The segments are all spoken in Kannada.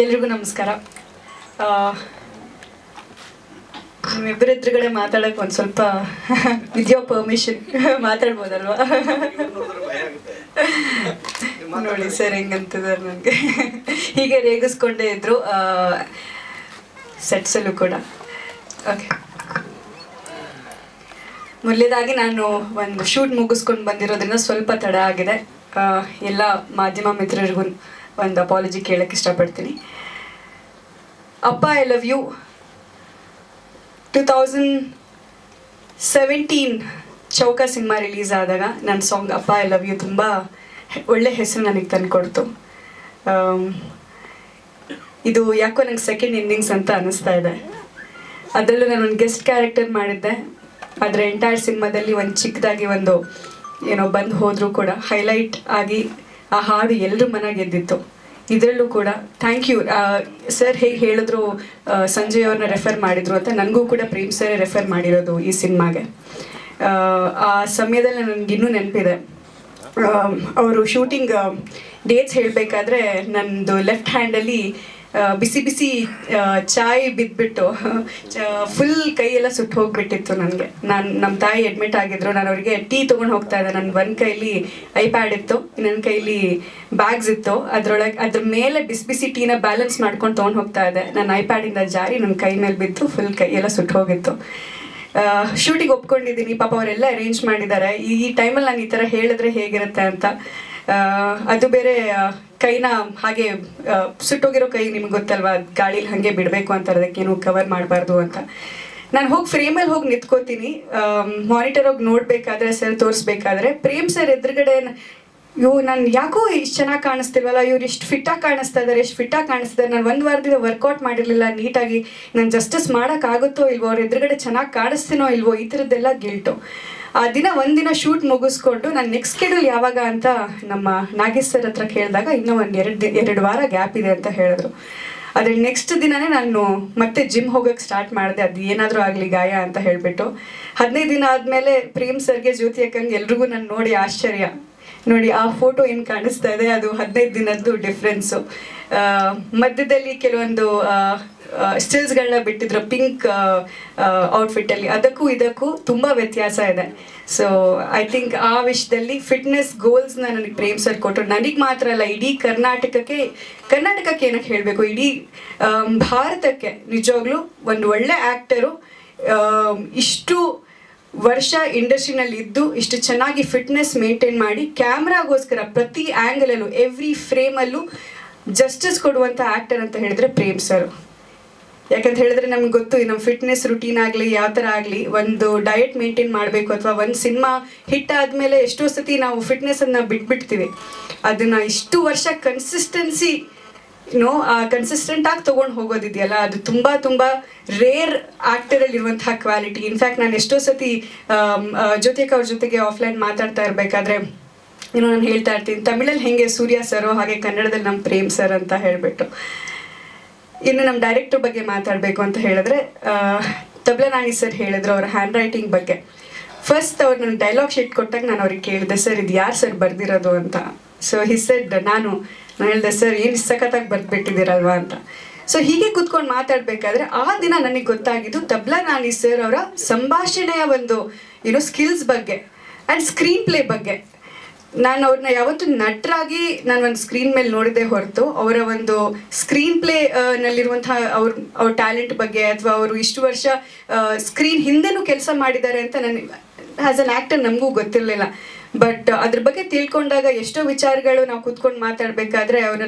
ಎಲ್ರಿಗೂ ನಮಸ್ಕಾರ. ನಿಮ್ಮಿಬ್ಬರ ಎದುರುಗಡೆ ಮಾತಾಡೋಕೆ ಒಂದು ಸ್ವಲ್ಪ ವಿದ್ಯೋ ಪರ್ಮಿಷನ್ ಮಾತಾಡ್ಬೋದಲ್ವಾ? ನೋಡಿ ಸರ್ ಹೆಂಗಂತಿದ್ದಾರೆ ನನಗೆ. ಹೀಗೆ ರೇಗಿಸ್ಕೊಂಡೇ ಇದ್ರು ಸೆಟ್ಸಲ್ಲೂ ಕೂಡ. ಓಕೆ, ಮೊದಲೇದಾಗಿ ನಾನು ಒಂದು ಶೂಟ್ ಮುಗಿಸ್ಕೊಂಡು ಬಂದಿರೋದ್ರಿಂದ ಸ್ವಲ್ಪ ತಡ ಆಗಿದೆ. ಎಲ್ಲ ಮಾಧ್ಯಮ ಮಿತ್ರರಿಗೂ ಒಂದು ಅಪಾಲಜಿ ಕೇಳಕ್ಕೆ ಇಷ್ಟಪಡ್ತೀನಿ. ಅಪ್ಪ ಐ ಲವ್ ಯು 2017 ಚೌಕ ಸಿನಿಮಾ ರಿಲೀಸ್ ಆದಾಗ ನನ್ನ ಸಾಂಗ್ ಅಪ್ಪ ಐ ಲವ್ ಯು ತುಂಬ ಒಳ್ಳೆ ಹೆಸರು ನನಗೆ ತಂದುಕೊಡ್ತು. ಇದು ಯಾಕೋ ನಂಗೆ ಸೆಕೆಂಡ್ ಇನ್ನಿಂಗ್ಸ್ ಅಂತ ಅನ್ನಿಸ್ತಾ ಇದೆ. ಅದರಲ್ಲೂ ನಾನು ಒಂದು ಗೆಸ್ಟ್ ಕ್ಯಾರೆಕ್ಟರ್ ಮಾಡಿದ್ದೆ. ಆದರೆ ಎಂಟೈರ್ ಸಿನಿಮಾದಲ್ಲಿ ಒಂದು ಚಿಕ್ಕದಾಗಿ ಒಂದು ಏನೋ ಬಂದು ಹೋದರೂ ಕೂಡ ಹೈಲೈಟ್ ಆಗಿ ಆ ಹಾಡು ಎಲ್ಲರೂ ಮನ ಗೆದ್ದಿತ್ತು. ಇದರಲ್ಲೂ ಕೂಡ ಥ್ಯಾಂಕ್ ಯು ಸರ್. ಹೇಗೆ ಹೇಳಿದ್ರು ಸಂಜಯ್ ಅವ್ರನ್ನ ರೆಫರ್ ಮಾಡಿದ್ರು ಅಂತ, ನನಗೂ ಕೂಡ ಪ್ರೇಮ್ ಸರ್ ರೆಫರ್ ಮಾಡಿರೋದು ಈ ಸಿನಿಮಾಗೆ. ಆ ಸಮಯದಲ್ಲಿ ನನಗಿನ್ನೂ ನೆನಪಿದೆ. ಅವರು ಶೂಟಿಂಗ್ ಡೇಟ್ಸ್ ಹೇಳಬೇಕಾದ್ರೆ ನನ್ನದು ಲೆಫ್ಟ್ ಹ್ಯಾಂಡಲ್ಲಿ ಬಿಸಿ ಬಿಸಿ ಚಾಯ್ ಬಿದ್ದುಬಿಟ್ಟು ಫುಲ್ ಕೈಯೆಲ್ಲ ಸುಟ್ಟು ಹೋಗಿಬಿಟ್ಟಿತ್ತು ನನಗೆ. ನಮ್ಮ ತಾಯಿ ಅಡ್ಮಿಟ್ ಆಗಿದ್ರು. ನಾನು ಅವರಿಗೆ ಟೀ ತೊಗೊಂಡು ಹೋಗ್ತಾ ಇದ್ದೆ. ನನ್ನ ಒಂದು ಕೈಲಿ ಐಪ್ಯಾಡ್ ಇತ್ತು, ಇನ್ನೊಂದು ಕೈಲಿ ಬ್ಯಾಗ್ಸ್ ಇತ್ತು. ಅದ್ರ ಮೇಲೆ ಬಿಸಿ ಬಿಸಿ ಟೀನ ಬ್ಯಾಲೆನ್ಸ್ ಮಾಡ್ಕೊಂಡು ತೊಗೊಂಡು ಹೋಗ್ತಾ ಇದ್ದೆ. ನನ್ನ ಐಪ್ಯಾಡಿಂದ ಜಾರಿ ನನ್ನ ಕೈ ಮೇಲೆ ಬಿದ್ದು ಫುಲ್ ಕೈಯೆಲ್ಲ ಸುಟ್ಟು ಹೋಗಿತ್ತು. ಶೂಟಿಗೆ ಒಪ್ಕೊಂಡಿದ್ದೀನಿ. ಪಾಪ ಅವರೆಲ್ಲ ಅರೇಂಜ್ ಮಾಡಿದ್ದಾರೆ. ಈ ಟೈಮಲ್ಲಿ ನಾನು ಈ ಥರ ಹೇಳಿದ್ರೆ ಹೇಗಿರುತ್ತೆ ಅಂತ. ಅದು ಬೇರೆ ಕೈನ ಹಾಗೆ ಸುಟ್ಟೋಗಿರೋ ಕೈ ನಿಮ್ಗೆ ಗೊತ್ತಲ್ವಾ, ಗಾಳೀಲಿ ಹಾಗೆ ಬಿಡಬೇಕು ಅಂತಾರೆ, ಅದಕ್ಕೇನು ಕವರ್ ಮಾಡಬಾರ್ದು ಅಂತ. ನಾನು ಹೋಗಿ ಫ್ರೇಮಲ್ಲಿ ಹೋಗಿ ನಿಂತ್ಕೋತೀನಿ. ಮಾನಿಟರ್ ಹೋಗಿ ನೋಡಬೇಕಾದ್ರೆ, ಸರ್ ತೋರಿಸ್ಬೇಕಾದ್ರೆ ಪ್ರೇಮ್ ಸರ್ ಎದುರುಗಡೆ ನಾನು ಯಾಕೋ ಇಷ್ಟು ಚೆನ್ನಾಗಿ ಕಾಣಿಸ್ತಿಲ್ವಲ್ಲ, ಇವ್ರು ಇಷ್ಟು ಫಿಟ್ಟಾಗಿ ಕಾಣಿಸ್ತಾ ಇದ್ದಾರೆ, ಎಷ್ಟು ಫಿಟ್ಟಾಗಿ ಕಾಣಿಸ್ತಾರೆ. ನಾನು ಒಂದು ವಾರದಿಂದ ವರ್ಕೌಟ್ ಮಾಡಿರಲಿಲ್ಲ ನೀಟಾಗಿ, ನಾನು ಜಸ್ಟಿಸ್ ಮಾಡೋಕ್ಕಾಗುತ್ತೋ ಇಲ್ವೋ, ಅವ್ರ ಎದುರುಗಡೆ ಚೆನ್ನಾಗಿ ಕಾಣಿಸ್ತೀನೋ ಇಲ್ವೋ, ಈ ಥರದ್ದೆಲ್ಲ ಗಿಲ್ಟು. ಆ ದಿನ ಒಂದಿನ ಶೂಟ್ ಮುಗಿಸ್ಕೊಂಡು ನಾನು ನೆಕ್ಸ್ಟ್ ಶೆಡ್ಯೂಲ್ ಯಾವಾಗ ಅಂತ ನಮ್ಮ ನಾಗೇಶ್ ಸರ್ ಹತ್ರ ಕೇಳಿದಾಗ ಇನ್ನೂ ಒಂದು ಎರಡು ವಾರ ಗ್ಯಾಪ್ ಇದೆ ಅಂತ ಹೇಳಿದ್ರು. ಆದರೆ ನೆಕ್ಸ್ಟ್ ದಿನವೇ ನಾನು ಮತ್ತೆ ಜಿಮ್ ಹೋಗೋಕ್ಕೆ ಸ್ಟಾರ್ಟ್ ಮಾಡಿದೆ. ಅದು ಏನಾದರೂ ಆಗಲಿ ಗಾಯ ಅಂತ ಹೇಳಿಬಿಟ್ಟು 15 ದಿನ ಆದಮೇಲೆ ಪ್ರೇಮ್ ಸರ್ಗೆ ಜ್ಯೋತಿ ಅಕ್ಕಂಗೆ ಎಲ್ರಿಗೂ ನಾನು ನೋಡಿ ಆಶ್ಚರ್ಯ. ನೋಡಿ ಆ ಫೋಟೋ ಏನು ಕಾಣಿಸ್ತಾ ಇದೆ, ಅದು 15 ದಿನದ್ದು ಡಿಫ್ರೆನ್ಸು. ಮಧ್ಯದಲ್ಲಿ ಕೆಲವೊಂದು ಸ್ಟಿಲ್ಸ್ಗಳನ್ನ ಬಿಟ್ಟಿದ್ರು ಪಿಂಕ್ ಔಟ್ಫಿಟ್ಟಲ್ಲಿ. ಅದಕ್ಕೂ ಇದಕ್ಕೂ ತುಂಬ ವ್ಯತ್ಯಾಸ ಇದೆ. ಸೊ ಐ ಥಿಂಕ್ ಆ ವಿಷಯದಲ್ಲಿ ಫಿಟ್ನೆಸ್ ಗೋಲ್ಸ್ನ ನನಗೆ ಪ್ರೇಮ್ ಸರ್ ಕೊಟ್ಟರು. ನನಗೆ ಮಾತ್ರ ಅಲ್ಲ, ಇಡೀ ಕರ್ನಾಟಕಕ್ಕೆ ಏನಕ್ಕೆ ಹೇಳಬೇಕು, ಇಡೀ ಭಾರತಕ್ಕೆ ನಿಜವಾಗ್ಲೂ ಒಂದು ಒಳ್ಳೆ ಆ್ಯಕ್ಟರು ಇಷ್ಟು ವರ್ಷ ಇಂಡಸ್ಟ್ರಿನಲ್ಲಿ ಇದ್ದು ಇಷ್ಟು ಚೆನ್ನಾಗಿ ಫಿಟ್ನೆಸ್ ಮೇಂಟೈನ್ ಮಾಡಿ ಕ್ಯಾಮ್ರಾಗೋಸ್ಕರ ಪ್ರತಿ ಆ್ಯಂಗಲಲ್ಲೂ ಎವ್ರಿ ಫ್ರೇಮಲ್ಲೂ ಜಸ್ಟಿಸ್ ಕೊಡುವಂಥ ಆ್ಯಕ್ಟರ್ ಅಂತ ಹೇಳಿದ್ರೆ ಪ್ರೇಮ್ ಸರ್. ಯಾಕಂತ ಹೇಳಿದ್ರೆ ನಮ್ಗೆ ಗೊತ್ತು, ನಮ್ಮ ಫಿಟ್ನೆಸ್ ರುಟೀನ್ ಆಗಲಿ ಯಾವ ಥರ ಆಗಲಿ, ಒಂದು ಡಯಟ್ ಮೇಂಟೈನ್ ಮಾಡಬೇಕು ಅಥವಾ ಒಂದು ಸಿನಿಮಾ ಹಿಟ್ ಆದಮೇಲೆ ಎಷ್ಟೋ ಸತಿ ನಾವು ಫಿಟ್ನೆಸ್ಸನ್ನು ಬಿಟ್ಬಿಡ್ತೀವಿ. ಅದನ್ನು ಇಷ್ಟು ವರ್ಷ ಕನ್ಸಿಸ್ಟೆನ್ಸಿ ಕನ್ಸಿಸ್ಟೆಂಟಾಗಿ ತೊಗೊಂಡು ಹೋಗೋದಿದೆಯಲ್ಲ, ಅದು ತುಂಬ ತುಂಬ ರೇರ್ ಆ್ಯಕ್ಟರಲ್ಲಿರುವಂತಹ ಕ್ವಾಲಿಟಿ. ಇನ್ಫ್ಯಾಕ್ಟ್ ನಾನು ಎಷ್ಟೋ ಸತಿ ಜ್ಯೋತಿಕ ಅವ್ರ ಜೊತೆಗೆ ಆಫ್ಲೈನ್ ಮಾತಾಡ್ತಾ ಇರಬೇಕಾದ್ರೆ ನಾನು ಹೇಳ್ತಾ ಇರ್ತೀನಿ, ತಮಿಳಲ್ಲಿ ಹೇಗೆ ಸೂರ್ಯ ಸರು ಹಾಗೆ ಕನ್ನಡದಲ್ಲಿ ನಮ್ಮ ಪ್ರೇಮ್ ಸರ್ ಅಂತ ಹೇಳಿಬಿಟ್ಟು. ಇನ್ನು ನಮ್ಮ ಡೈರೆಕ್ಟರ್ ಬಗ್ಗೆ ಮಾತಾಡಬೇಕು ಅಂತ ಹೇಳಿದ್ರೆ, ತಬ್ಲಾ ನಾನಿ ಸರ್ ಹೇಳಿದ್ರು ಅವರ ಹ್ಯಾಂಡ್ ರೈಟಿಂಗ್ ಬಗ್ಗೆ. ಫಸ್ಟ್ ಅವ್ರು ನನಗೆ ಡೈಲಾಗ್ ಶೀಟ್ ಕೊಟ್ಟಾಗ ನಾನು ಅವ್ರಿಗೆ ಕೇಳಿದೆ, ಸರ್ ಇದು ಯಾರು ಸರ್ ಬರೆದಿರೋದು ಅಂತ. ಸೊ ಹಿ ಸೆಡ್, ನಾನು ಹೇಳಿದೆ, ಸರ್ ಏನು ಸಖತ್ತಾಗಿ ಬರೆದ್ಬಿಟ್ಟಿದ್ದೀರಲ್ವಾ ಅಂತ. ಸೊ ಹೀಗೆ ಕೂತ್ಕೊಂಡು ಮಾತಾಡಬೇಕಾದ್ರೆ ಆ ದಿನ ನನಗೆ ಗೊತ್ತಾಗಿದ್ದು ತಬ್ಲಾ ನಾನಿ ಸರ್ ಅವರ ಸಂಭಾಷಣೆಯ ಒಂದು ಸ್ಕಿಲ್ಸ್ ಬಗ್ಗೆ ಆ್ಯಂಡ್ ಸ್ಕ್ರೀನ್ ಪ್ಲೇ ಬಗ್ಗೆ. ನಾನು ಅವ್ರನ್ನ ಯಾವತ್ತೂ ನಟರಾಗಿ ನಾನು ಒಂದು ಸ್ಕ್ರೀನ್ ಮೇಲೆ ನೋಡಿದೆ ಹೊರತು ಅವರ ಒಂದು ಸ್ಕ್ರೀನ್ ಪ್ಲೇ ನಲ್ಲಿರುವಂತಹ ಅವ್ರ ಟ್ಯಾಲೆಂಟ್ ಬಗ್ಗೆ ಅಥವಾ ಅವರು ಇಷ್ಟು ವರ್ಷ ಸ್ಕ್ರೀನ್ ಹಿಂದೆನೂ ಕೆಲಸ ಮಾಡಿದ್ದಾರೆ ಅಂತ ನನಗೆ ಆ್ಯಸ್ ಅನ್ ಆ್ಯಕ್ಟರ್ ನಮಗೂ ಗೊತ್ತಿರಲಿಲ್ಲ. ಬಟ್ ಅದ್ರ ಬಗ್ಗೆ ತಿಳ್ಕೊಂಡಾಗ ಎಷ್ಟೋ ವಿಚಾರಗಳು ನಾವು ಕೂತ್ಕೊಂಡು ಮಾತಾಡಬೇಕಾದ್ರೆ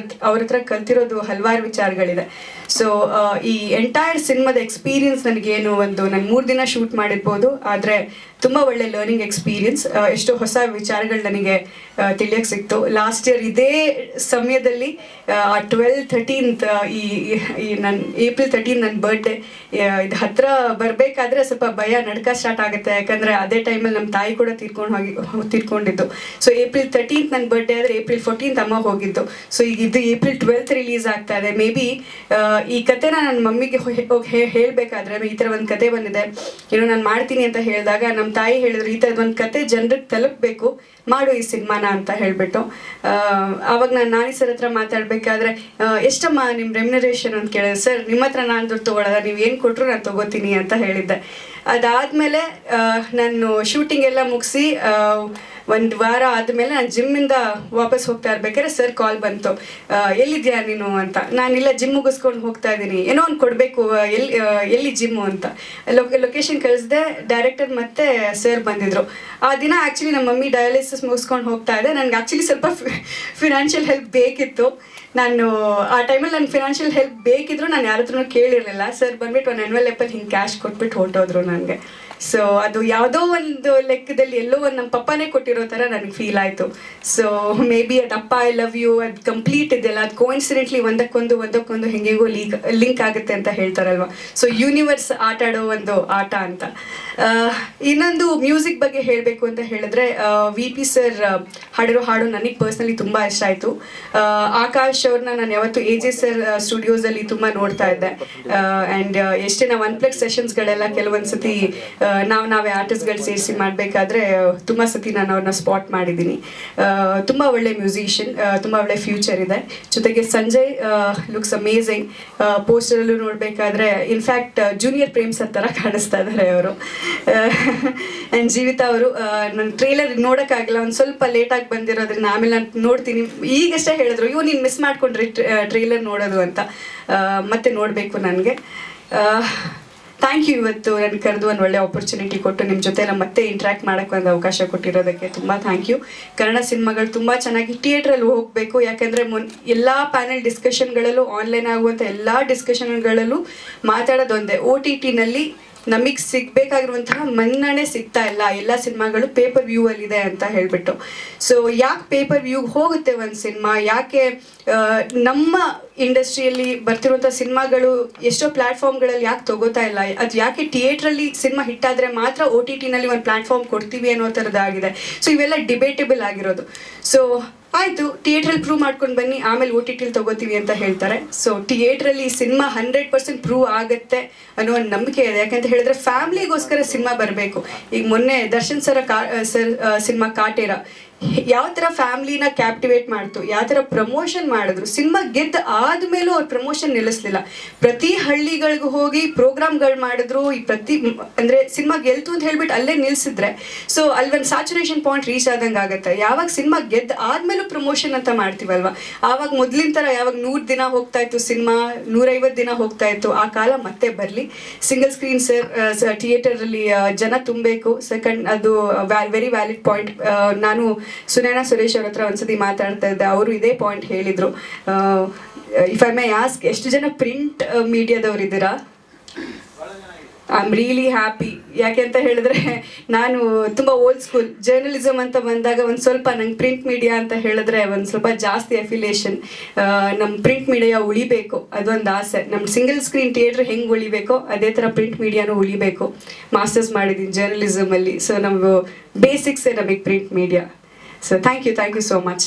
ಅವ್ರ ಹತ್ರ ಕಲ್ತಿರೋದು ಹಲವಾರು ವಿಚಾರಗಳಿದೆ. ಸೊ ಈ ಎಂಟೈರ್ ಸಿನಿಮಾದ ಎಕ್ಸ್ಪೀರಿಯನ್ಸ್ ನನಗೇನು ನಾನು 3 ದಿನ ಶೂಟ್ ಮಾಡಿರ್ಬೋದು, ಆದರೆ ತುಂಬ ಒಳ್ಳೆ ಲರ್ನಿಂಗ್ ಎಕ್ಸ್ಪೀರಿಯನ್ಸ್. ಎಷ್ಟೋ ಹೊಸ ವಿಚಾರಗಳು ನನಗೆ ತಿಳಿಯೋಕ್ಕೆ ಸಿಕ್ತು. ಲಾಸ್ಟ್ ಇಯರ್ ಇದೇ ಸಮಯದಲ್ಲಿ 12-13 ಈ ನನ್ನ ಏಪ್ರಿಲ್ 13 ನನ್ನ ಬರ್ಡೇ. ಇದು ಹತ್ತಿರ ಬರಬೇಕಾದ್ರೆ ಸ್ವಲ್ಪ ಭಯ ನಡ್ಕ ಸ್ಟಾರ್ಟ್ ಆಗುತ್ತೆ. ಯಾಕಂದರೆ ಅದೇ ಟೈಮಲ್ಲಿ ನಮ್ಮ ತಾಯಿ ಕೂಡ ತೀರ್ಕೊಂಡಿದ್ದು. ಸೊ ಏಪ್ರಿಲ್ 13 ನನ್ನ ಬರ್ಡೇ ಆದರೆ ಏಪ್ರಿಲ್ 14 ಅಮ್ಮ ಹೋಗಿದ್ದು. ಸೊ ಈಗ ಇದು ಏಪ್ರಿಲ್ 12 ರಿಲೀಸ್ ಆಗ್ತಾ ಇದೆ. ಮೇ ಬಿ ಈ ಕತೆನ ನನ್ನ ಮಮ್ಮಿಗೆ ಹೋಗಿ ಹೇಳಬೇಕಾದ್ರೆ ಈ ಥರ ಒಂದು ಕತೆ ಬಂದಿದೆ, ನಾನು ಮಾಡ್ತೀನಿ ಅಂತ ಹೇಳಿದಾಗ ನಮ್ಮ ನಮ್ಮ ತಾಯಿ ಹೇಳಿದ್ರು, ಈ ಥರದ್ದು ಒಂದು ಕತೆ ಜನರಿಗೆ ತಲುಪಬೇಕು, ಮಾಡು ಈ ಸಿನಿಮಾನ ಅಂತ ಹೇಳಿಬಿಟ್ಟು. ಆವಾಗ ನಾನು ನಾನಿ ಸರ್ ಹತ್ರ ಮಾತಾಡಬೇಕಾದ್ರೆ, ಎಷ್ಟಮ್ಮ ನಿಮ್ಮ ರೆಮ್ಯುನರೇಷನ್ ಅಂತ ಕೇಳಿದೆ. ಸರ್ ನಿಮ್ಮ ಹತ್ರ ನಾನು ದುಡ್ಡು ತೊಗೊಳ್ಳೋದ, ನೀವು ಏನು ಕೊಟ್ಟರು ನಾನು ತೊಗೋತೀನಿ ಅಂತ ಹೇಳಿದ್ದೆ. ಅದಾದಮೇಲೆ ನಾನು ಶೂಟಿಂಗ್ ಎಲ್ಲ ಮುಗಿಸಿ ಒಂದು ವಾರ ಆದಮೇಲೆ ನಾನು ಜಿಮ್ಮಿಂದ ವಾಪಸ್ ಹೋಗ್ತಾ ಇರ್ಬೇಕಾದ್ರೆ ಸರ್ ಕಾಲ್ ಬಂತು, ಎಲ್ಲಿದ್ಯಾ ನೀನು ಅಂತ. ನಾನಿಲ್ಲ ಜಿಮ್ ಮುಗಿಸ್ಕೊಂಡು ಹೋಗ್ತಾ ಇದ್ದೀನಿ, ಏನೋ ಒಂದು ಕೊಡಬೇಕು, ಎಲ್ಲಿ ಜಿಮ್ಮು ಅಂತ ಲೊಕೇಶನ್ ಕಳಿಸಿದೆ. ಡೈರೆಕ್ಟರ್ ಮತ್ತು ಸರ್ ಬಂದಿದ್ದರು. ಆ ದಿನ ಆ್ಯಕ್ಚುಲಿ ನಮ್ಮ ಮಮ್ಮಿ ಡಯಾಲಿಸಿಸ್ ಮುಗಿಸ್ಕೊಂಡು ಹೋಗ್ತಾ ಇದೆ. ನನಗೆ ಆ್ಯಕ್ಚುಲಿ ಸ್ವಲ್ಪ ಫಿನಾನ್ಷಿಯಲ್ ಹೆಲ್ಪ್ ಬೇಕಿತ್ತು. ನಾನು ಆ ಟೈಮಲ್ಲಿ ನನಗೆ ಫಿನಾನ್ಷಿಯಲ್ ಹೆಲ್ಪ್ ಬೇಕಿದ್ರು ನಾನು ಯಾರ ಹತ್ರನೂ ಕೇಳಿರಲಿಲ್ಲ. ಸರ್ ಬಂದ್ಬಿಟ್ಟು ಒಂದು ಎನ್ವೆಲಪಲ್ಲಿ ಹಿಂಗೆ ಕ್ಯಾಶ್ ಕೊಟ್ಬಿಟ್ಟು ಹೊರಟೋದ್ರು ನನಗೆ. ಸೊ ಅದು ಯಾವುದೋ ಒಂದು ಲೆಕ್ಕದಲ್ಲಿ ಎಲ್ಲೋ ಒಂದು ನಮ್ಮ ಪಪ್ಪನೇ ಕೊಟ್ಟಿರೋ ಥರ ನನಗೆ ಫೀಲ್ ಆಯಿತು. ಸೊ ಮೇ ಬಿ ಅದು ಅಪ್ಪ ಐ ಲವ್ ಯು ಅದು ಕಂಪ್ಲೀಟ್ ಇದೆಯಲ್ಲ, ಅದು ಕೋಇನ್ಸಿಡೆಂಟ್ಲಿ ಒಂದಕ್ಕೊಂದು ಹೆಂಗೆಗೋ ಲಿಂಕ್ ಆಗುತ್ತೆ ಅಂತ ಹೇಳ್ತಾರಲ್ವ. ಸೊ ಯೂನಿವರ್ಸ್ ಆಟ ಆಡೋ ಒಂದು ಆಟ ಅಂತ. ಇನ್ನೊಂದು ಮ್ಯೂಸಿಕ್ ಬಗ್ಗೆ ಹೇಳಬೇಕು ಅಂತ ಹೇಳಿದ್ರೆ, ವಿ ಪಿ ಸರ್ ಹಾಡಿರೋ ಹಾಡು ನನಗೆ ಪರ್ಸ್ನಲಿ ತುಂಬ ಇಷ್ಟ ಆಯಿತು. ಆಕಾಶ್ ಅವ್ರನ್ನ ನಾನು ಯಾವತ್ತು ಎ ಜೆ ಸರ್ ಸ್ಟುಡಿಯೋಸಲ್ಲಿ ತುಂಬ ನೋಡ್ತಾ ಇದ್ದೆ. ಆ್ಯಂಡ್ ಎಷ್ಟೇ ನಾವು ಅನ್ಪ್ಲಗ್ ಸೆಷನ್ಸ್ಗಳೆಲ್ಲ ಕೆಲವೊಂದು ಸತಿ ನಾವೇ ಆರ್ಟಿಸ್ಟ್ಗಳು ಸೇರಿಸಿ ಮಾಡಬೇಕಾದ್ರೆ ತುಂಬ ಸತಿ ನಾನು ಅವ್ರನ್ನ ಸ್ಪಾಟ್ ಮಾಡಿದ್ದೀನಿ. ತುಂಬ ಒಳ್ಳೆ ಮ್ಯೂಸಿಷಿಯನ್, ತುಂಬ ಒಳ್ಳೆ ಫ್ಯೂಚರ್ ಇದೆ. ಜೊತೆಗೆ ಸಂಜಯ್ ಲುಕ್ಸ್ ಅಮೇಝಿಂಗ್. ಪೋಸ್ಟರಲ್ಲೂ ನೋಡಬೇಕಾದ್ರೆ ಇನ್ಫ್ಯಾಕ್ಟ್ ಜೂನಿಯರ್ ಪ್ರೇಮ್ ಸರ್ ಥರ ಕಾಣಿಸ್ತಾ ಇದ್ದಾರೆ ಅವರು. ಆ್ಯಂಡ್ ಜೀವಿತಾ ಅವರು ನನ್ನ ಟ್ರೇಲರ್ ನೋಡೋಕ್ಕಾಗಲ್ಲ, ಒಂದು ಸ್ವಲ್ಪ ಲೇಟಾಗಿ ಬಂದಿರೋದ್ರಿಂದ ಆಮೇಲೆ ನಾನು ನೋಡ್ತೀನಿ. ಈಗಷ್ಟೇ ಹೇಳಿದ್ರು, ಇವು ನೀನು ಮಿಸ್ ಮಾಡ್ಕೊಂಡ್ರಿ ಟ್ರೇಲರ್ ನೋಡೋದು ಅಂತ. ಮತ್ತೆ ನೋಡಬೇಕು ನನಗೆ. ಥ್ಯಾಂಕ್ ಯು, ಇವತ್ತು ನನಗೆ ಕರೆದು ಒಂದು ಒಳ್ಳೆ ಆಪರ್ಚುನಿಟಿ ಕೊಟ್ಟು ನಿಮ್ಮ ಜೊತೆ ಎಲ್ಲ ಮತ್ತೆ ಇಂಟ್ರ್ಯಾಕ್ಟ್ ಮಾಡೋಕ್ಕೆ ಒಂದು ಅವಕಾಶ ಕೊಟ್ಟಿರೋದಕ್ಕೆ ತುಂಬ ಥ್ಯಾಂಕ್ ಯು. ಕನ್ನಡ ಸಿನಿಮಾಗಳು ತುಂಬ ಚೆನ್ನಾಗಿ ಥಿಯೇಟ್ರಲ್ಲಿ ಹೋಗಬೇಕು. ಯಾಕೆಂದರೆ ಎಲ್ಲ ಪ್ಯಾನೆಲ್ ಡಿಸ್ಕಷನ್ಗಳಲ್ಲೂ, ಆನ್ಲೈನ್ ಆಗುವಂಥ ಎಲ್ಲ ಡಿಸ್ಕಷನ್ಗಳಲ್ಲೂ ಮಾತಾಡೋದೊಂದೇ, ಒ ಟಿ ಟಿನಲ್ಲಿ ನಮಗೆ ಸಿಗಬೇಕಾಗಿರುವಂತಹ ಮನ್ನಣೆ ಸಿಗ್ತಾ ಇಲ್ಲ. ಎಲ್ಲ ಸಿನಿಮಾಗಳು ಪೇಪರ್ ವ್ಯೂ ಅಲ್ಲಿದೆ ಅಂತ ಹೇಳಿಬಿಟ್ಟು. ಸೊ ಯಾಕೆ ಪೇಪರ್ ವ್ಯೂಗೆ ಹೋಗುತ್ತೆ ಒಂದು ಸಿನಿಮಾ, ಯಾಕೆ ನಮ್ಮ ಇಂಡಸ್ಟ್ರಿಯಲ್ಲಿ ಬರ್ತಿರುವಂಥ ಸಿನಿಮಾಗಳು ಎಷ್ಟೋ ಪ್ಲ್ಯಾಟ್ಫಾರ್ಮ್ಗಳಲ್ಲಿ ಯಾಕೆ ತಗೋತಾ ಇಲ್ಲ, ಅದು ಯಾಕೆ ಥಿಯೇಟ್ರಲ್ಲಿ ಸಿನಿಮಾ ಹಿಟ್ಟಾದರೆ ಮಾತ್ರ ಒ ಟಿ ಟಿನಲ್ಲಿ ಒಂದು ಪ್ಲ್ಯಾಟ್ಫಾರ್ಮ್ ಕೊಡ್ತೀವಿ ಅನ್ನೋ ಥರದ್ದಾಗಿದೆ. ಸೊ ಇವೆಲ್ಲ ಡಿಬೇಟೇಬಲ್ ಆಗಿರೋದು. ಸೊ ಆಯಿತು, ಥಿಯೇಟ್ರಲ್ಲಿ ಪ್ರೂವ್ ಮಾಡ್ಕೊಂಡು ಬನ್ನಿ, ಆಮೇಲೆ ಒ ಟಿ ಟಿಲಿ ತೊಗೋತೀವಿ ಅಂತ ಹೇಳ್ತಾರೆ. ಸೊ ಥಿಯೇಟ್ರಲ್ಲಿ ಸಿನಿಮಾ 100% ಪ್ರೂವ್ ಆಗುತ್ತೆ ಅನ್ನೋ ಒಂದು ನಂಬಿಕೆ ಇದೆ. ಯಾಕಂತ ಹೇಳಿದ್ರೆ ಫ್ಯಾಮ್ಲಿಗೋಸ್ಕರ ಸಿನಿಮಾ ಬರಬೇಕು. ಈಗ ಮೊನ್ನೆ ದರ್ಶನ್ ಸರ್ ಸಿನಿಮಾ ಕಾಟೇರ ಯಾವ ಥರ ಫ್ಯಾಮ್ಲಿನ ಕ್ಯಾಪ್ಟಿವೇಟ್ ಮಾಡ್ತು, ಯಾವ ಥರ ಪ್ರಮೋಷನ್ ಮಾಡಿದ್ರು. ಸಿನಿಮಾ ಗೆದ್ದು ಆದಮೇಲೂ ಅವ್ರು ಪ್ರಮೋಷನ್ ನಿಲ್ಲಿಸಲಿಲ್ಲ. ಪ್ರತಿ ಹಳ್ಳಿಗಳಿಗೂ ಹೋಗಿ ಪ್ರೋಗ್ರಾಮ್ಗಳು ಮಾಡಿದ್ರು. ಅಂದರೆ ಸಿನಿಮಾ ಗೆಲ್ತು ಅಂತ ಹೇಳ್ಬಿಟ್ಟು ಅಲ್ಲೇ ನಿಲ್ಲಿಸಿದ್ರೆ ಸೊ ಅಲ್ಲಿ ಒಂದು ಸ್ಯಾಚುರೇಷನ್ ಪಾಯಿಂಟ್ ರೀಚ್ ಆದಂಗೆ ಆಗುತ್ತೆ. ಯಾವಾಗ ಸಿನಿಮಾ ಗೆದ್ದು ಆದಮೇಲೂ ಪ್ರಮೋಷನ್ ಅಂತ ಮಾಡ್ತೀವಲ್ವ, ಆವಾಗ ಮೊದಲಿನ ಥರ ಯಾವಾಗ 100 ದಿನ ಹೋಗ್ತಾ ಇತ್ತು ಸಿನಿಮಾ, 150 ದಿನ ಹೋಗ್ತಾ ಇತ್ತು, ಆ ಕಾಲ ಮತ್ತೆ ಬರಲಿ. ಸಿಂಗಲ್ ಸ್ಕ್ರೀನ್ ಥಿಯೇಟರಲ್ಲಿ ಜನ ತುಂಬಬೇಕು. ಸೆಕೆಂಡ್, ಅದು ವೆರಿ ವ್ಯಾಲಿಡ್ ಪಾಯಿಂಟ್. ನಾನು ಸುನಯನಾ ಸುರೇಶ್ ಅವ್ರ ಹತ್ರ ಒಂದ್ಸತಿ ಮಾತಾಡ್ತಾ ಇದ್ದೆ, ಅವರು ಇದೇ ಪಾಯಿಂಟ್ ಹೇಳಿದರು. ಇಫ್ ಐ ಮೇ ಆಸ್ಕ್, ಎಷ್ಟು ಜನ ಪ್ರಿಂಟ್ ಮೀಡಿಯಾದವ್ರು ಇದ್ದೀರಾ? I am really happy. ಯಾಕೆ ಅಂತ ಹೇಳಿದ್ರೆ ನಾನು ತುಂಬ ಓಲ್ಡ್ ಸ್ಕೂಲ್ ಜರ್ನಲಿಸಮ್ ಅಂತ ಬಂದಾಗ ಒಂದು ಸ್ವಲ್ಪ ನಂಗೆ ಪ್ರಿಂಟ್ ಮೀಡಿಯಾ ಅಂತ ಹೇಳಿದ್ರೆ ಒಂದು ಸ್ವಲ್ಪ ಜಾಸ್ತಿ ಅಫಿಲಿಯೇಷನ್. ನಮ್ಮ ಪ್ರಿಂಟ್ ಮೀಡಿಯಾ ಉಳಿಬೇಕು, ಅದೊಂದು ಆಸೆ. ನಮ್ಮ ಸಿಂಗಲ್ ಸ್ಕ್ರೀನ್ ಥಿಯೇಟ್ರ್ ಹೆಂಗೆ ಉಳಿಬೇಕೋ ಅದೇ ಥರ ಪ್ರಿಂಟ್ ಮೀಡಿಯಾನೂ ಉಳಿಬೇಕು. ಮಾಸ್ಟರ್ಸ್ ಮಾಡಿದ್ದೀನಿ ಜರ್ನಲಿಸಮಲ್ಲಿ. ಸೊ ನಮಗೂ ಬೇಸಿಕ್ಸೇ ನಮಗೆ print media. So thank you so much.